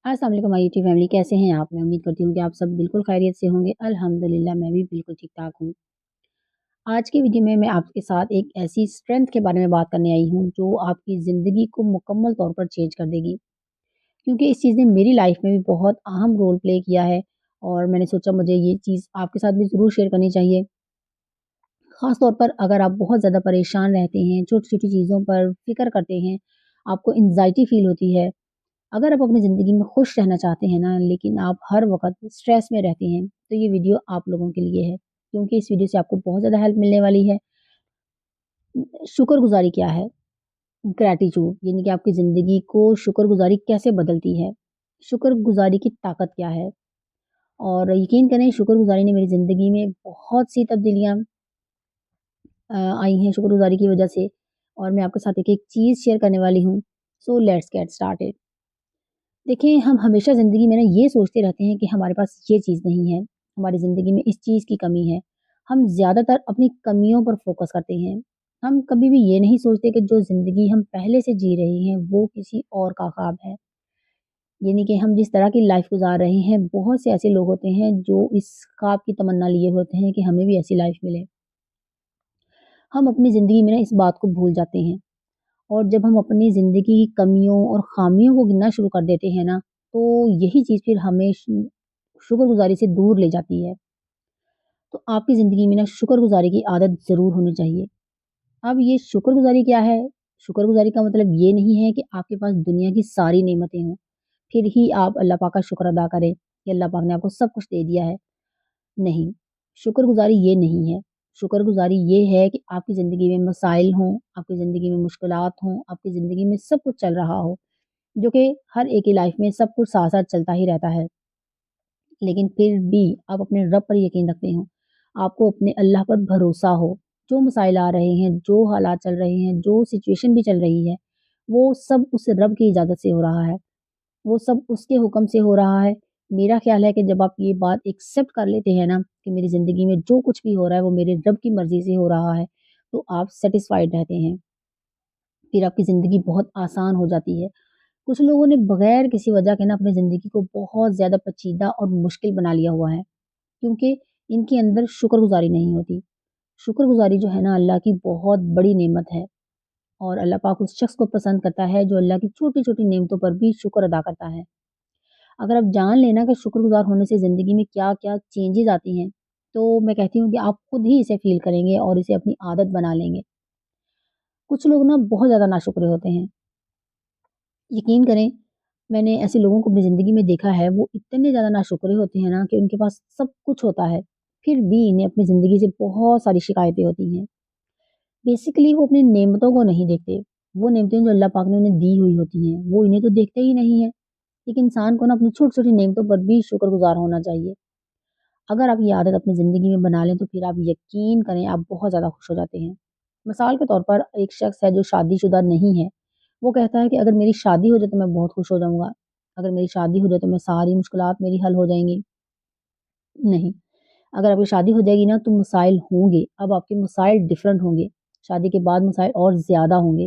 अस्सलाम वालेकुम my YouTube family, कैसे हैं आप? मैं उम्मीद करती हूँ कि आप सब बिल्कुल खैरियत से होंगे। अल्हम्दुलिल्लाह मैं भी बिल्कुल ठीक-ठाक हूँ। आज की वीडियो में मैं आपके साथ एक ऐसी स्ट्रेंथ के बारे में बात करने आई हूँ जो आपकी ज़िंदगी को मुकम्मल तौर पर चेंज कर देगी। क्योंकि इस चीज़ ने मेरी लाइफ़ में भी बहुत अहम रोल प्ले किया है और मैंने सोचा मुझे ये चीज़ आपके साथ भी ज़रूर शेयर करनी चाहिए। ख़ास तौर पर अगर आप बहुत ज़्यादा परेशान रहते हैं, छोटी-छोटी चीज़ों पर फ़िक्र करते हैं, आपको एंग्ज़ायटी फ़ील होती है, अगर आप अपनी ज़िंदगी में खुश रहना चाहते हैं ना, लेकिन आप हर वक़्त स्ट्रेस में रहते हैं, तो ये वीडियो आप लोगों के लिए है। क्योंकि इस वीडियो से आपको बहुत ज़्यादा हेल्प मिलने वाली है। शुक्रगुज़ारी क्या है? ग्रैटिट्यूड यानी कि आपकी ज़िंदगी को शुक्रगुज़ारी कैसे बदलती है? शुक्रगुज़ारी की ताकत क्या है? और यकीन करें शुक्रगुज़ारी ने मेरी ज़िंदगी में बहुत सी तब्दीलियाँ आई हैं शुक्रगुज़ारी की वज़ह से और मैं आपके साथ एक-एक चीज़ शेयर करने वाली हूँ। So let's get started. देखिए, हम हमेशा ज़िंदगी में ना ये सोचते रहते हैं कि हमारे पास ये चीज़ नहीं है, हमारी ज़िंदगी में इस चीज़ की कमी है। हम ज़्यादातर अपनी कमियों पर फ़ोकस करते हैं। हम कभी भी ये नहीं सोचते कि जो ज़िंदगी हम पहले से जी रहे हैं, वो किसी और का ख़्वाब है। यानी कि हम जिस तरह की लाइफ़ गुज़ार रहे हैं, बहुत से ऐसे लोग होते हैं जो इस ख़्वाब की तमन्ना लिए होते हैं कि हमें भी ऐसी लाइफ़ मिले। हम अपनी ज़िंदगी में ना इस बात को भूल जाते हैं और जब हम अपनी ज़िंदगी की कमियों और ख़ामियों को गिनना शुरू कर देते हैं ना, तो यही चीज़ फिर हमें शुक्रगुज़ारी से दूर ले जाती है। तो आपकी ज़िंदगी में ना शुक्रगुज़ारी की आदत ज़रूर होनी चाहिए। अब ये शुक्रगुज़ारी क्या है? शुक्रगुज़ारी का मतलब ये नहीं है कि आपके पास दुनिया की सारी नेमतें हों, फिर ही आप अल्लाह पाक का शुक्र अदा करें कि अल्लाह पाक ने आपको सब कुछ दे दिया है। नहीं, शुक्रगुज़ारी ये नहीं है। शुक्रगुज़ारी ये है कि आपकी ज़िंदगी में मसाइल हों, आपकी ज़िंदगी में मुश्किलात हों, आपकी ज़िंदगी में सब कुछ चल रहा हो, जो कि हर एक की लाइफ़ में सब कुछ साथ-साथ चलता ही रहता है। लेकिन फिर भी आप अपने रब पर यकीन रखते हो, आपको अपने अल्लाह पर भरोसा हो, जो मसाइल आ रहे हैं, जो हालात चल रहे हैं, जो सिचुएशन भी चल रही है, वो सब उस रब की इजाज़त से हो रहा है, वो सब उसके हुक्म से हो रहा है। मेरा ख़्याल है कि जब आप ये बात एक्सेप्ट कर लेते हैं ना कि मेरी ज़िंदगी में जो कुछ भी हो रहा है, वो मेरे रब की मर्ज़ी से हो रहा है, तो आप सैटिस्फाइड रहते हैं। फिर आपकी ज़िंदगी बहुत आसान हो जाती है। कुछ लोगों ने बगैर किसी वजह के ना अपनी ज़िंदगी को बहुत ज़्यादा पेचीदा और मुश्किल बना लिया हुआ है, क्योंकि इनके अंदर शुक्रगुज़ारी नहीं होती। शुक्रगुज़ारी जो है ना अल्लाह की बहुत बड़ी नेमत है और अल्लाह पाक उस शख़्स को पसंद करता है जो अल्लाह की छोटी-छोटी नेमतों पर भी शुक्र अदा करता है। अगर आप जान लेना कि शुक्रगुज़ार होने से ज़िंदगी में क्या-क्या चेंजेज़ आती हैं, तो मैं कहती हूँ कि आप खुद ही इसे फ़ील करेंगे और इसे अपनी आदत बना लेंगे। कुछ लोग ना बहुत ज़्यादा नाशुक्रे होते हैं। यकीन करें, मैंने ऐसे लोगों को अपनी ज़िंदगी में देखा है, वो इतने ज़्यादा नाशुक्रे होते हैं ना कि उनके पास सब कुछ होता है, फिर भी इन्हें अपनी ज़िंदगी से बहुत सारी शिकायतें होती हैं। बेसिकली वो अपनी नेमतों को नहीं देखते, वो नेमतें जो अल्लाह पाक ने उन्हें दी हुई होती हैं, वो इन्हें तो देखते ही नहीं है। एक इंसान को ना अपनी छोटी-छोटी नेमतों पर भी शुक्रगुज़ार होना चाहिए। अगर आप ये आदत अपनी ज़िंदगी में बना लें, तो फिर आप यकीन करें, आप बहुत ज़्यादा खुश हो जाते हैं। मिसाल के तौर पर एक शख़्स है जो शादीशुदा नहीं है, वो कहता है कि अगर मेरी शादी हो जाए तो मैं बहुत खुश हो जाऊँगा। अगर मेरी शादी हो जाए तो मैं सारी मुश्किलात मेरी हल हो जाएँगी। नहीं, अगर आपकी शादी हो जाएगी ना तो मसाइल होंगे, अब आपके मसाइल डिफरेंट होंगे। शादी के बाद मसाइल और ज़्यादा होंगे।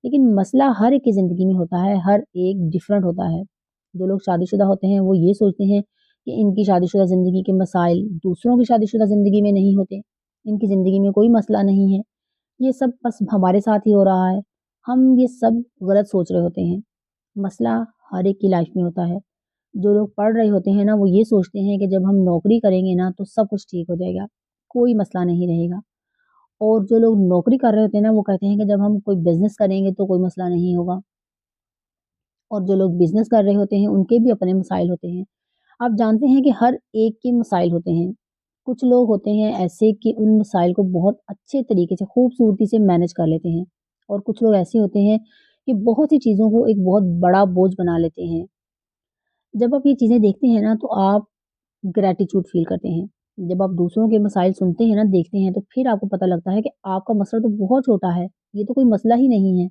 लेकिन मसला हर एक की ज़िंदगी में होता है, हर एक डिफरेंट होता है। जो लोग शादीशुदा होते हैं वो ये सोचते हैं कि इनकी शादीशुदा ज़िंदगी के मसाइल दूसरों की शादीशुदा ज़िंदगी में नहीं होते। इनकी ज़िंदगी में कोई मसला नहीं है। ये सब बस हमारे साथ ही हो रहा है। हम ये सब गलत सोच रहे होते हैं। मसला हर एक की लाइफ में होता है। जो लोग पढ़ रहे होते हैं ना, वो ये सोचते हैं कि जब हम नौकरी करेंगे ना, तो सब कुछ ठीक हो जाएगा, कोई मसला नहीं रहेगा। और जो लोग नौकरी कर रहे होते हैं ना, वो कहते हैं कि जब हम कोई बिज़नेस करेंगे, तो कोई मसला नहीं होगा। और जो लोग बिज़नेस कर रहे होते हैं, उनके भी अपने मसाइल होते हैं। आप जानते हैं कि हर एक के मसाइल होते हैं। कुछ लोग होते हैं ऐसे कि उन मसाइल को बहुत अच्छे तरीके से, खूबसूरती से मैनेज कर लेते हैं और कुछ लोग ऐसे होते हैं कि बहुत सी चीज़ों को एक बहुत बड़ा बोझ बना लेते हैं। जब आप ये चीज़ें देखते हैं ना, तो आप ग्रैटिट्यूड फ़ील करते हैं। जब आप दूसरों के मसाइल सुनते हैं ना, देखते हैं, तो फिर आपको पता लगता है कि आपका मसला तो बहुत छोटा है, ये तो कोई मसला ही नहीं है।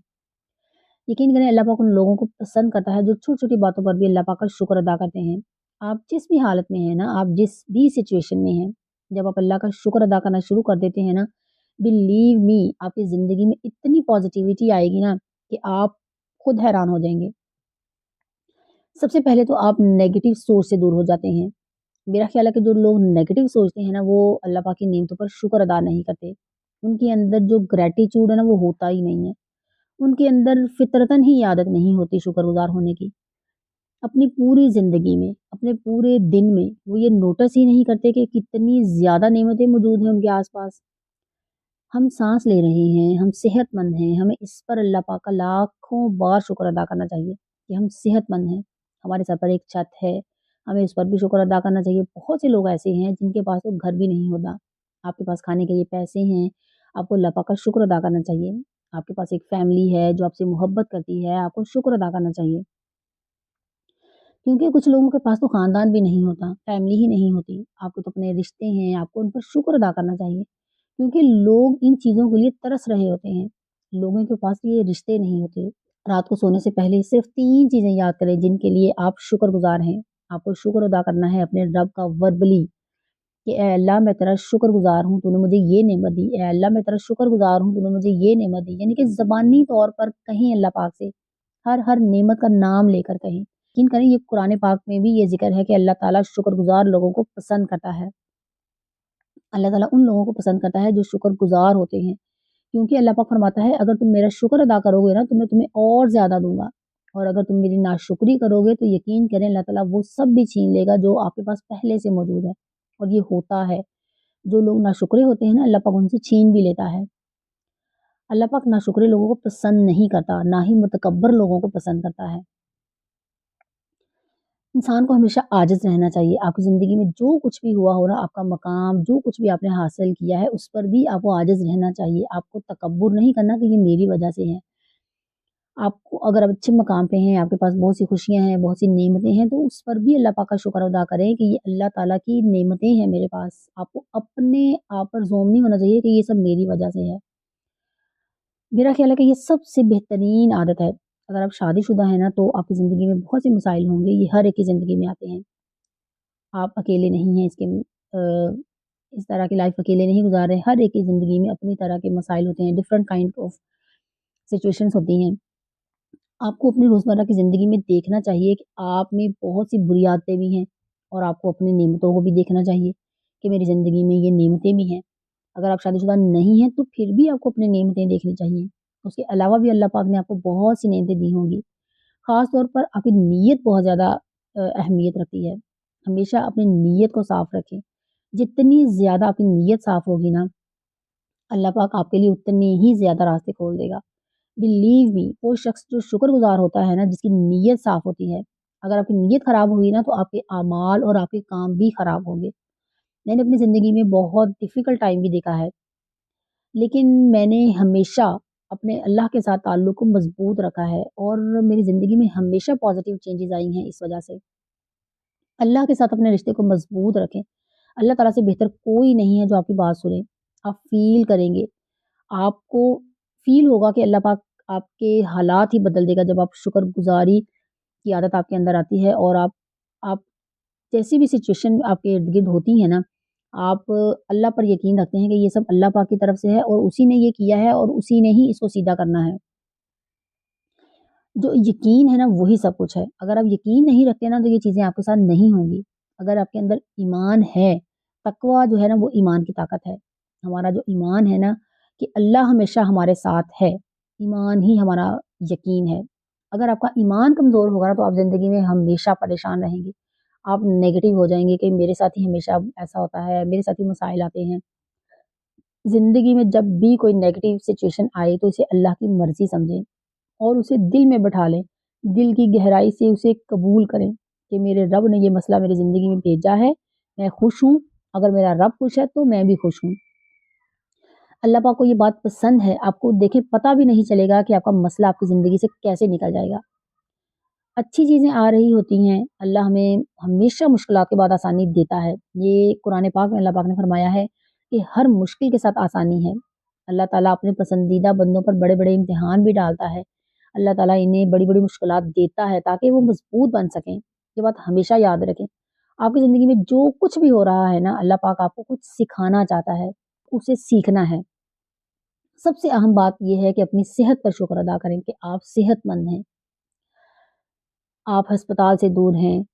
यकीन करें अल्लाह पाक उन लोगों को पसंद करता है जो छोटी-छोटी बातों पर भी अल्लाह पाक का शुक्र अदा करते हैं। आप जिस भी हालत में हैं ना, आप जिस भी सिचुएशन में हैं, जब आप अल्लाह का शुक्र अदा करना शुरू कर देते हैं ना, बिलीव मी आपकी ज़िंदगी में इतनी पॉज़िटिविटी आएगी ना कि आप खुद हैरान हो जाएँगे। सबसे पहले तो आप नेगेटिव सोच से दूर हो जाते हैं। मेरा ख़्याल है कि जो लोग नेगेटिव सोचते हैं ना, वो अल्लाह पाक की नेमतों पर शुक्र अदा नहीं करते। उनके अंदर जो ग्रैटिट्यूड है ना, वो होता ही नहीं है। उनके अंदर फ़ितरतन ही आदत नहीं होती शुक्रगुज़ार होने की। अपनी पूरी ज़िंदगी में, अपने पूरे दिन में वो ये नोटिस ही नहीं करते कि कितनी ज़्यादा नेमतें मौजूद हैं उनके आस-पास। हम साँस ले रहे हैं, हम सेहतमंद हैं, हमें इस पर अल्लाह पाक का लाखों बार शुक्र अदा करना चाहिए कि हम सेहतमंद हैं। हमारे सर पर एक छत है, हमें उस पर भी शुक्र अदा करना चाहिए। बहुत से लोग ऐसे हैं जिनके पास तो घर भी नहीं होता। आपके पास खाने के लिए पैसे हैं, आपको अल्लाह पाक का शुक्र अदा करना चाहिए। आपके पास एक फैमिली है जो आपसे मोहब्बत करती है, आपको शुक्र अदा करना चाहिए। क्योंकि कुछ लोगों के पास तो खानदान भी नहीं होता, फैमिली ही नहीं होती। आपके तो अपने रिश्ते हैं, आपको उन पर शुक्र अदा करना चाहिए। क्योंकि लोग इन चीज़ों के लिए तरस रहे होते हैं। लोगों के पास ये रिश्ते नहीं होते। रात को सोने से पहले सिर्फ़ 3 चीज़ें याद करें जिनके लिए आप शुक्रगुज़ार हैं। आपको शुक्र अदा करना है अपने रब का वर्बली कि ए अल्लाह मैं तेरा शुक्रगुज़ार हूँ, तूने मुझे ये नेमत दी। ए अल्लाह मैं तेरा शुक्रगुज़ार हूँ, तूने मुझे ये नेमत दी। यानी कि ज़बानी तौर पर कहें अल्लाह पाक से, हर नेमत का नाम लेकर कहें। यकीन करें ये कुरान पाक में भी ये ज़िक्र है कि अल्लाह ताला शुक्रगुज़ार लोगों को पसंद करता है। अल्लाह ताला उन लोगों को पसंद करता है जो शुक्रगुज़ार होते हैं। क्योंकि अल्लाह पाक फरमाता है अगर तुम मेरा शुक्र अदा करोगे ना तो मैं तुम्हें और ज़्यादा दूँगा और अगर तुम मेरी नाशुक्री करोगे तो यकीन करें अल्लाह ताला वो सब भी छीन लेगा जो आपके पास पहले से मौजूद है। और ये होता है। जो लोग नाशुक्रे होते हैं ना अल्लाह पाक उनसे छीन भी लेता है। अल्लाह पाक नाशुक्रे लोगों को पसंद नहीं करता, ना ही मुतकब्बर लोगों को पसंद करता है। इंसान को हमेशा आजिज़ रहना चाहिए। आपकी ज़िंदगी में जो कुछ भी हुआ हो रहा, आपका मकाम, जो कुछ भी आपने हासिल किया है, उस पर भी आपको आजिज़ रहना चाहिए। आपको तकब्बुर नहीं करना कि ये मेरी वज़ह से है। आपको अगर आप अच्छे मकाम पे हैं, आपके पास बहुत सी खुशियाँ हैं, बहुत सी नेमतें हैं, तो उस पर भी अल्लाह पाक का शुक्र अदा करें कि ये अल्लाह ताला की नेमतें हैं मेरे पास। आपको अपने आप पर ज़ोम नहीं होना चाहिए कि ये सब मेरी वज़ह से है। मेरा ख़्याल है कि ये सबसे बेहतरीन आदत है। अगर आप शादीशुदा हैं ना, तो आपकी ज़िंदगी में बहुत से मसाइल होंगे, ये हर एक की ज़िंदगी में आते हैं। आप अकेले नहीं हैं इस तरह की लाइफ़ अकेले नहीं गुज़ार रहे। हर एक की ज़िंदगी में अपनी तरह के मसाइल होते हैं, डिफरेंट काइंड ऑफ सिचुएशंस होती हैं। आपको अपनी रोज़मर्रा की ज़िंदगी में देखना चाहिए कि आप में बहुत सी बुरी आदतें भी हैं और आपको अपनी नेमतों को भी देखना चाहिए कि मेरी ज़िंदगी में ये नेमतें भी हैं। अगर आप शादीशुदा नहीं हैं, तो फिर भी आपको अपनी नेमतें देखनी चाहिए। उसके अलावा भी अल्लाह पाक ने आपको बहुत सी नेमतें दी होंगी। ख़ास तौर पर आपकी नीयत बहुत ज़्यादा अहमियत रखती है। हमेशा अपनी नीयत को साफ़ रखें। जितनी ज़्यादा आपकी नीयत साफ़ होगी ना, अल्लाह पाक आपके लिए उतने ही ज़्यादा रास्ते खोल देगा। बिलीव मी वो शख्स जो शुक्रगुज़ार होता है ना, जिसकी नीयत साफ़ होती है, अगर आपकी नीयत ख़राब हुई ना, तो आपके अमाल और आपके काम भी ख़राब होंगे। मैंने अपनी ज़िंदगी में बहुत डिफ़िकल्ट टाइम भी देखा है, लेकिन मैंने हमेशा अपने अल्लाह के साथ ताल्लुक़ को मज़बूत रखा है और मेरी ज़िंदगी में हमेशा पॉज़िटिव चेंजेज़ आई हैं इस वजह से। अल्लाह के साथ अपने रिश्ते को मज़बूत रखें। अल्लाह ताला से बेहतर कोई नहीं है जो आपकी बात सुने। आप फ़ील करेंगे, आपको फ़ील होगा कि अल्लाह पाक आपके हालात ही बदल देगा जब आप शुक्रगुज़ारी की आदत आपके अंदर आती है और आप जैसी भी सिचुएशन आपके इर्द-गिर्द होती है ना, आप अल्लाह पर यकीन रखते हैं कि ये सब अल्लाह पाक की तरफ से है और उसी ने ये किया है और उसी ने ही इसको सीधा करना है। जो यकीन है ना वही सब कुछ है। अगर आप यकीन नहीं रखते ना तो ये चीज़ें आपके साथ नहीं होंगी। अगर आपके अंदर ईमान है, तक़वा जो है ना वो ईमान की ताकत है। हमारा जो ईमान है ना कि अल्लाह हमेशा हमारे साथ है, ईमान ही हमारा यकीन है। अगर आपका ईमान कमज़ोर होगा ना तो आप ज़िंदगी में हमेशा परेशान रहेंगे। आप नेगेटिव हो जाएँगे कि मेरे साथ ही हमेशा ऐसा होता है, मेरे साथ ही मसाइल आते हैं। ज़िंदगी में जब भी कोई नेगेटिव सिचुएशन आए तो इसे अल्लाह की मर्ज़ी समझें। और उसे दिल में बैठा लें, दिल की गहराई से उसे कबूल करें कि मेरे रब ने ये मसला मेरी ज़िंदगी में भेजा है, मैं खुश हूँ, अगर मेरा रब खुश है तो मैं भी खुश हूँ। अल्लाह पाक को ये बात पसंद है, आपको देखें पता भी नहीं चलेगा कि आपका मसला आपकी ज़िंदगी से कैसे निकल जाएगा। अच्छी चीज़ें आ रही होती हैं, अल्लाह हमें हमेशा मुश्किलात के बाद आसानी देता है। ये कुरान पाक में अल्लाह पाक ने फरमाया है कि हर मुश्किल के साथ आसानी है। अल्लाह ताला अपने पसंदीदा बंदों पर बड़े-बड़े इम्तिहान भी डालता है। अल्लाह ताला इन्हें बड़ी-बड़ी मुश्किलात देता है ताकि वो मज़बूत बन सकें। ये बात हमेशा याद रखें। आपकी ज़िंदगी में जो कुछ भी हो रहा है ना, अल्लाह पाक आपको कुछ सिखाना चाहता है, उसे सीखना है। सबसे अहम बात ये है कि अपनी सेहत पर शुक्र अदा करें कि आप सेहतमंद हैं। आप अस्पताल से दूर हैं,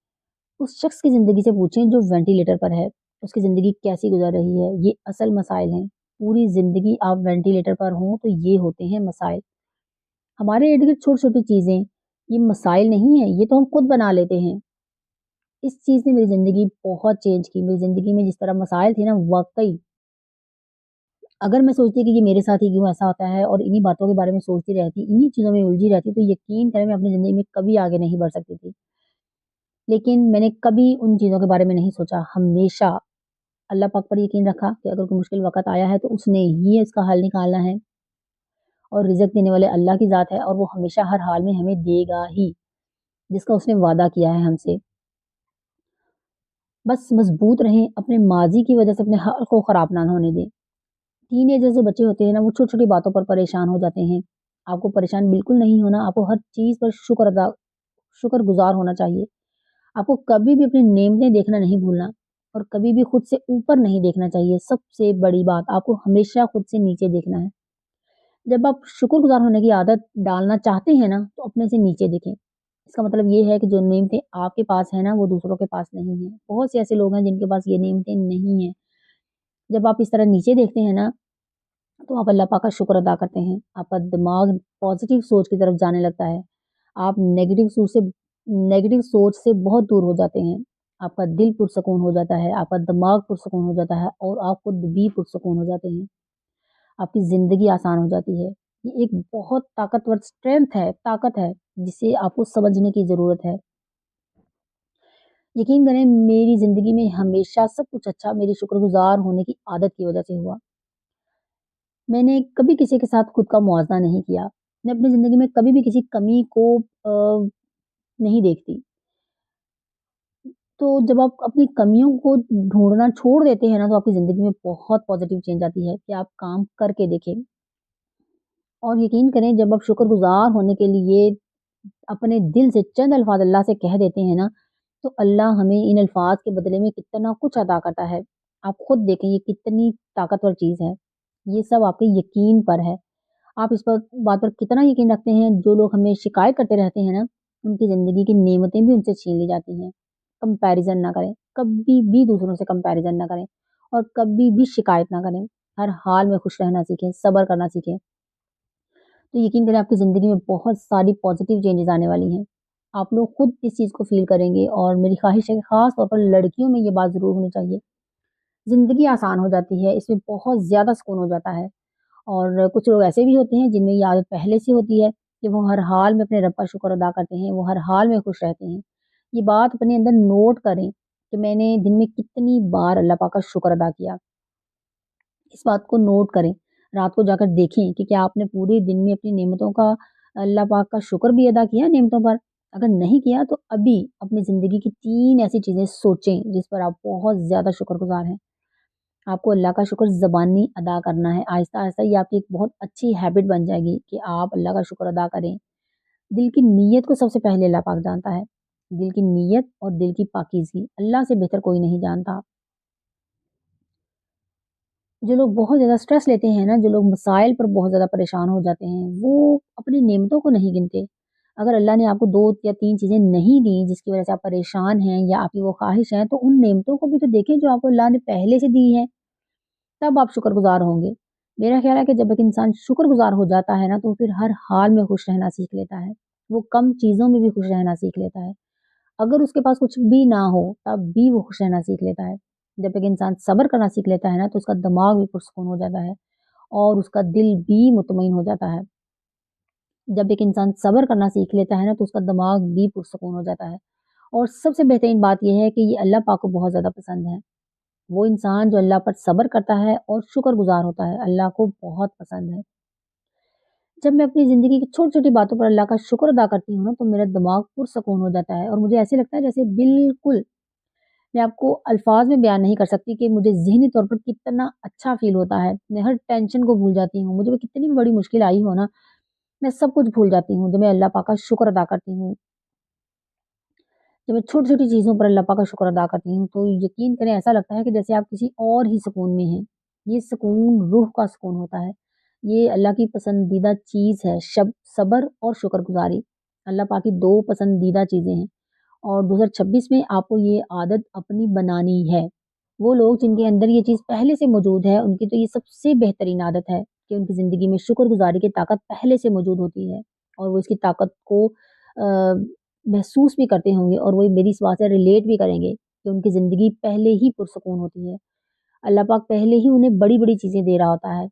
उस शख्स की ज़िंदगी से पूछें जो वेंटिलेटर पर है, उसकी ज़िंदगी कैसी गुज़र रही है, ये असल मसाइल हैं। पूरी ज़िंदगी आप वेंटिलेटर पर हों तो ये होते हैं मसाइल। हमारे इर्द-गिर्द छोटी-छोटी चीज़ें, ये मसाइल नहीं हैं, ये तो हम खुद बना लेते हैं। इस चीज़ ने मेरी ज़िंदगी बहुत चेंज की। मेरी ज़िंदगी में जिस तरह मसाइल थे ना वाक़ई, अगर मैं सोचती कि ये मेरे साथ ही क्यों ऐसा होता है और इन्हीं बातों के बारे में सोचती रहती, इन्हीं चीज़ों में उलझी रहती, तो यकीन करें मैं अपनी ज़िंदगी में कभी आगे नहीं बढ़ सकती थी। लेकिन मैंने कभी उन चीज़ों के बारे में नहीं सोचा, हमेशा अल्लाह पाक पर यकीन रखा कि अगर कोई मुश्किल वक़्त आया है तो उसने ही इसका हल निकालना है और रिज़्क देने वाले अल्लाह की ज़ात है और वो हमेशा हर हाल में हमें देगा ही, जिसका उसने वादा किया है हमसे। बस मज़बूत रहें, अपने माज़ी की वज़ह से अपने हाल को ख़राब ना होने दें। टीनेजर जो बच्चे होते हैं ना, वो छोटी-छोटी बातों पर परेशान हो जाते हैं। आपको परेशान बिल्कुल नहीं होना, आपको हर चीज़ पर शुक्रगुज़ार होना चाहिए। आपको कभी भी अपनी नेमतें देखना नहीं भूलना और कभी भी खुद से ऊपर नहीं देखना चाहिए। सबसे बड़ी बात, आपको हमेशा खुद से नीचे देखना है। जब आप शुक्रगुज़ार होने की आदत डालना चाहते हैं ना, तो अपने से नीचे देखें। इसका मतलब ये है कि जो नेमतें आपके पास हैं ना, वो दूसरों के पास नहीं हैं। बहुत से ऐसे लोग हैं जिनके पास ये नेमतें नहीं हैं। जब आप इस तरह नीचे देखते हैं ना, तो आप अल्लाह पाक का शुक्र अदा करते हैं। आपका दिमाग पॉज़िटिव सोच की तरफ जाने लगता है। आप नेगेटिव सोच से बहुत दूर हो जाते हैं। आपका दिल पुरसकून हो जाता है, आपका दिमाग पुरसकून हो जाता है और आप खुद भी पुरसकून हो जाते हैं। आपकी ज़िंदगी आसान हो जाती है। ये एक बहुत ताकतवर ताकत है, जिसे आपको समझने की ज़रूरत है। यकीन करें मेरी ज़िंदगी में हमेशा सब कुछ अच्छा मेरी शुक्रगुज़ार होने की आदत की वज़ह से हुआ। मैंने कभी किसी के साथ खुद का मुआवज़ा नहीं किया। मैं अपनी ज़िंदगी में कभी भी किसी कमी को नहीं देखती। तो जब आप अपनी कमियों को ढूँढना छोड़ देते हैं ना, तो आपकी ज़िंदगी में बहुत पॉज़िटिव चेंज आती है कि आप काम करके देखें। और यकीन करें जब आप शुक्रगुज़ार होने के लिए अपने दिल से चंद अल्फ़ाज़ अल्लाह से कह देते हैं ना, तो अल्लाह हमें इन अल्फ़ाज़ के बदले में कितना कुछ अता करता है। आप खुद देखें ये कितनी ताकतवर चीज़ है। ये सब आपके यकीन पर है। आप इस बात पर कितना यकीन रखते हैं, जो लोग हमें शिकायत करते रहते हैं ना, उनकी ज़िंदगी की नेमतें भी उनसे छीन ली जाती हैं। कंपैरिज़न ना करें, कभी भी दूसरों से कंपैरिज़न ना करें और कभी भी शिकायत ना करें। हर हाल में खुश रहना सीखें, सब्र करना सीखें। तो यकीन करें आपकी ज़िंदगी में बहुत सारी पॉज़िटिव चेंजेज़ आने वाली हैं। आप लोग खुद इस चीज़ को फ़ील करेंगे और मेरी ख़्वाहिश है कि ख़ास तौर पर लड़कियों में ये बात ज़रूर होनी चाहिए। ज़िंदगी आसान हो जाती है, इसमें बहुत ज़्यादा सुकून हो जाता है। और कुछ लोग ऐसे भी होते हैं जिनमें ये आदत पहले से होती है कि वो हर हाल में अपने रब का शुक्र अदा करते हैं, वो हर हाल में खुश रहते हैं। ये बात अपने अंदर नोट करें कि मैंने दिन में कितनी बार अल्लाह पाक का शुक्र अदा किया। इस बात को नोट करें। रात को जाकर देखें कि क्या आपने पूरे दिन में अपनी नेमतों का अल्लाह पाक का शुक्र भी अदा किया नेमतों पर? अगर नहीं किया तो अभी अपनी ज़िंदगी की 3 ऐसी चीज़ें सोचें जिस पर आप बहुत ज़्यादा शुक्रगुज़ार हैं। आपको अल्लाह का शुक्र ज़बानी अदा करना है। आहिस्ता-आहिस्ता ये आपकी एक बहुत अच्छी हैबिट बन जाएगी कि आप अल्लाह का शुक्र अदा करें। दिल की नीयत को सबसे पहले अल्लाह पाक जानता है। दिल की नीयत और दिल की पाकीज़गी अल्लाह से बेहतर कोई नहीं जानता। जो लोग बहुत ज़्यादा स्ट्रेस लेते हैं ना, जो लोग मसाइल पर बहुत ज़्यादा परेशान हो जाते हैं, वो अपनी नेमतों को नहीं गिनते। अगर अल्लाह ने आपको 2 या 3 चीज़ें नहीं दी, जिसकी वज़ह से आप परेशान हैं या आपकी वो ख़्वाहिश है, तो उन नेमतों को भी तो देखें जो आपको अल्लाह ने पहले से दी हैं, तब आप शुक्रगुज़ार होंगे। मेरा ख़्याल है कि जब एक इंसान शुक्रगुज़ार हो जाता है ना, तो फिर हर हाल में खुश रहना सीख लेता है। वो कम चीज़ों में भी खुश रहना सीख लेता है। अगर उसके पास कुछ भी ना हो, तब भी वो खुश रहना सीख लेता है। जब एक इंसान सब्र करना सीख लेता है ना, तो उसका दिमाग भी पुरसुकून हो जाता है और उसका दिल भी मुतमईन हो जाता है। जब एक इंसान सब्र करना सीख लेता है ना, तो उसका दिमाग भी पुरसुकून हो जाता है। और सबसे बेहतरीन बात ये है कि ये अल्लाह पाक को बहुत ज़्यादा पसंद है। वो इंसान जो अल्लाह पर सब्र करता है और शुक्रगुज़ार होता है, अल्लाह को बहुत पसंद है। जब मैं अपनी ज़िंदगी की छोटी-छोटी बातों पर अल्लाह का शुक्र अदा करती हूँ ना, तो मेरा दिमाग पुरसुकून हो जाता है और मुझे ऐसे लगता है जैसे बिल्कुल मैं आपको अल्फ़ाज़ में बयान नहीं कर सकती कि मुझे ज़हनी तौर पर कितना अच्छा फ़ील होता है। मैं हर टेंशन को भूल जाती हूँ। मुझे भी कितनी भी बड़ी मुश्किल आई हो ना, मैं सब कुछ भूल जाती हूँ। जब मैं अल्लाह पाक का शुक्र अदा करती हूँ, जब मैं छोटी-छोटी चीज़ों पर अल्लाह पाक का शुक्र अदा करती हूँ, तो यकीन करें ऐसा लगता है कि जैसे आप किसी और ही सुकून में हैं। ये सुकून रूह का सुकून होता है। ये अल्लाह की पसंदीदा चीज़ है, सब्र और शुक्रगुज़ारी। अल्लाह पाक की 2 पसंदीदा चीज़ें हैं और 2026 में आपको ये आदत अपनी बनानी है। वो लोग जिनके अंदर ये चीज़ पहले से मौजूद है, उनकी तो ये सबसे बेहतरीन आदत है कि उनकी ज़िंदगी में शुक्रगुज़ारी की ताकत पहले से मौजूद होती है और वो इसकी ताकत को महसूस भी करते होंगे और वो मेरी इस बात से रिलेट भी करेंगे कि उनकी ज़िंदगी पहले ही पुरसुकून होती है। अल्लाह पाक पहले ही उन्हें बड़ी-बड़ी चीज़ें दे रहा होता है,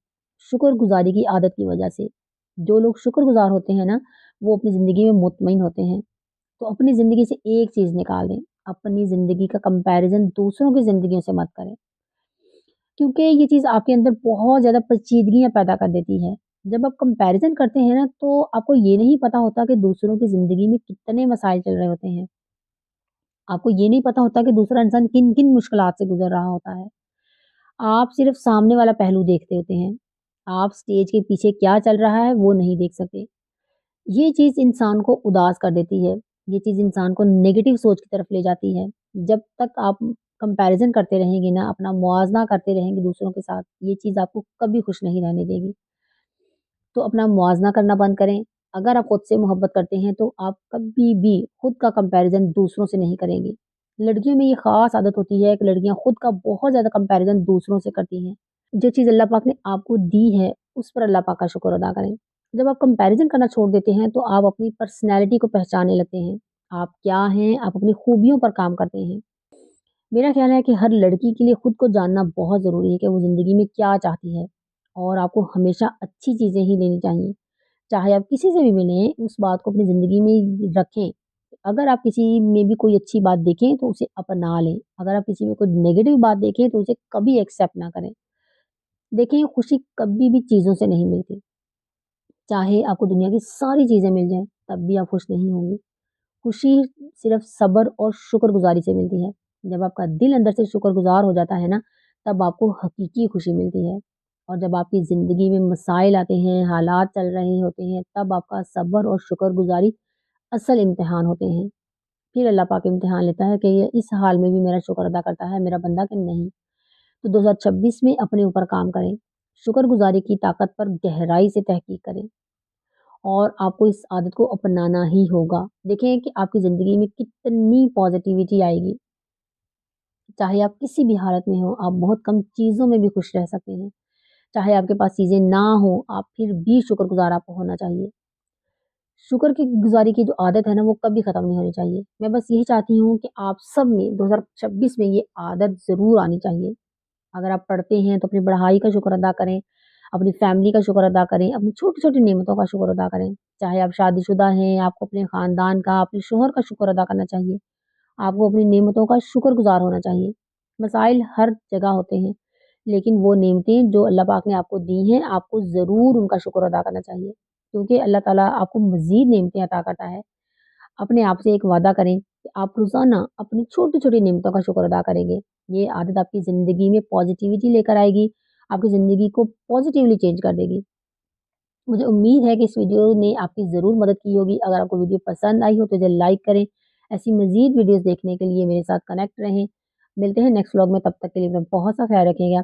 शुक्रगुज़ारी की आदत की वजह से। जो लोग शुक्रगुज़ार होते हैं ना, वो अपनी ज़िंदगी में मुतमईन होते हैं। तो अपनी ज़िंदगी से एक चीज़ निकाल दें, अपनी ज़िंदगी का कंपैरिज़न दूसरों की ज़िंदगियों से मत करें, क्योंकि ये चीज़ आपके अंदर बहुत ज़्यादा पेचीदगियाँ पैदा कर देती है। जब आप कंपैरिज़न करते हैं ना, तो आपको ये नहीं पता होता कि दूसरों की ज़िंदगी में कितने मसाइल चल रहे होते हैं। आपको ये नहीं पता होता कि दूसरा इंसान किन-किन मुश्किलात से गुज़र रहा होता है। आप सिर्फ़ सामने वाला पहलू देखते होते हैं। आप स्टेज के पीछे क्या चल रहा है, वो नहीं देख सकते। ये चीज़ इंसान को उदास कर देती है। ये चीज़ इंसान को नेगेटिव सोच की तरफ ले जाती है। जब तक आप कंपैरिज़न करते रहेंगे ना, अपना मुवाज़ना करते रहेंगे दूसरों के साथ, ये चीज़ आपको कभी खुश नहीं रहने देगी। तो अपना मुवाज़ना करना बंद करें। अगर आप खुद से मोहब्बत करते हैं, तो आप कभी भी खुद का कंपैरिज़न दूसरों से नहीं करेंगी। लड़कियों में ये ख़ास आदत होती है कि लड़कियाँ खुद का बहुत ज़्यादा कंपैरिज़न दूसरों से करती हैं। जो चीज़ अल्लाह पाक ने आपको दी है, उस पर अल्लाह पाक का शुक्र अदा करें। जब आप कंपैरिज़न करना छोड़ देते हैं, तो आप अपनी पर्सनैलिटी को पहचानने लगते हैं। आप क्या हैं, आप अपनी खूबियों पर काम करते हैं। मेरा ख़्याल है कि हर लड़की के लिए खुद को जानना बहुत ज़रूरी है कि वो ज़िंदगी में क्या चाहती है और आपको हमेशा अच्छी चीज़ें ही लेनी चाहिए। चाहे आप किसी से भी मिलें, उस बात को अपनी ज़िंदगी में रखें। अगर आप किसी में भी कोई अच्छी बात देखें, तो उसे अपना लें। अगर आप किसी में कोई नेगेटिव बात देखें, तो उसे कभी एक्सेप्ट ना करें। देखिए, खुशी कभी भी चीज़ों से नहीं मिलती। चाहे आपको दुनिया की सारी चीज़ें मिल जाएँ, तब भी आप खुश नहीं होंगे। खुशी सिर्फ़ सब्र और शुक्रगुज़ारी से मिलती है। जब आपका दिल अंदर से शुक्रगुज़ार हो जाता है ना, तब आपको हकीकी खुशी मिलती है। और जब आपकी ज़िंदगी में मसाइल आते हैं, हालात चल रहे होते हैं, तब आपका सब्र और शुक्रगुज़ारी असल इम्तिहान होते हैं। फिर अल्लाह पाक इम्तिहान लेता है कि ये इस हाल में भी मेरा शुक्र अदा करता है मेरा बंदा कि नहीं। तो 2026 में अपने ऊपर काम करें। शुक्रगुज़ारी की ताकत पर गहराई से तहकीक करें। और आपको इस आदत को अपनाना ही होगा। देखें कि आपकी ज़िंदगी में कितनी पॉज़िटिविटी आएगी। चाहे आप किसी भी हालत में हो, आप बहुत कम चीज़ों में भी खुश रह सकते हैं। चाहे आपके पास चीज़ें ना हो, आप फिर भी शुक्रगुज़ार आपको होना चाहिए। शुक्र की गुज़ारी की जो आदत है ना, वो कभी ख़त्म नहीं होनी चाहिए। मैं बस यही चाहती हूँ कि आप सब में 2026 में ये आदत ज़रूर आनी चाहिए। अगर आप पढ़ते हैं तो अपनी पढ़ाई का शुक्र अदा करें, अपनी फैमिली का शुक्र अदा करें, अपनी छोटी-छोटी नेमतों का शुक्र अदा करें। चाहे आप शादीशुदा हैं, आपको अपने ख़ानदान का, अपने शौहर का शुक्र अदा करना चाहिए। आपको अपनी नेमतों का शुक्रगुज़ार होना चाहिए। मसाइल हर जगह होते हैं, लेकिन वो नेमतें जो अल्लाह पाक ने आपको दी हैं, आपको ज़रूर उनका शुक्र अदा करना चाहिए, क्योंकि अल्लाह ताला आपको मज़ीद नेमतें अता करता है। अपने आप से एक वादा करें कि आप रोज़ाना अपनी छोटी-छोटी नेमतों का शुक्र अदा करेंगे। ये आदत आपकी ज़िंदगी में पॉज़िटिविटी लेकर आएगी, आपकी ज़िंदगी को पॉज़िटिवली चेंज कर देगी। मुझे उम्मीद है कि इस वीडियो ने आपकी ज़रूर मदद की होगी। अगर आपको वीडियो पसंद आई हो तो इसे लाइक करें। ऐसी मज़ीद वीडियोज़ देखने के लिए मेरे साथ कनेक्ट रहें। मिलते हैं नेक्स्ट व्लॉग में, तब तक के लिए अपना बहुत सा ख़्याल रखिएगा।